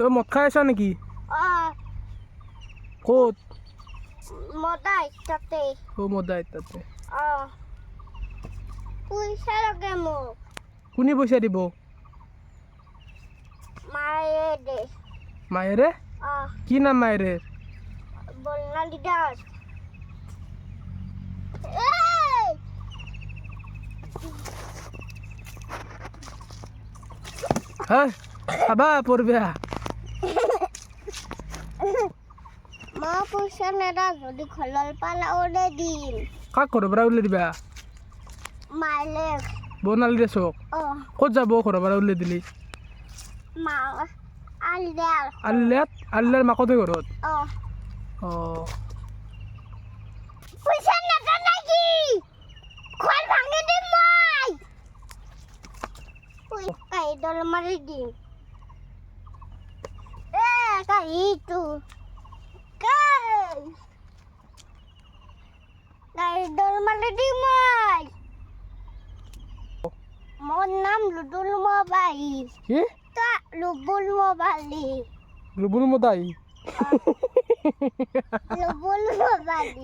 তো মদ খাই আছা নেকি ক'ত মদাই তাতে ও মদাই তাতে পইচা লাগে মোক কোনে পইচা দিব মায়ে দে মায়েৰে কি নাম মায়েৰে বৰ্ণালী দাস হ্যাঁ খাবা পড়বে মা পইচা নেদা যদি খলল পালা ওরে দিম কাক ঘৰৰ পৰা উলিয়াই দিবা মাইলে বনালি দে চক ক'ত যাব ঘৰৰ পৰা উলিয়াই দিলি মা আলদাল আলিলাৰ মাকতে ঘৰত পইচা নেদা নাকি ঘৰ ভাঙি দিম মই কাইডল মাৰি দিম কাইটো কাইডল মাৰি দিম মই মোৰ নাম লুডুল মোবাইল কি লুবুল মোবাইল লুবুল মদাই লুবুল মোবাইল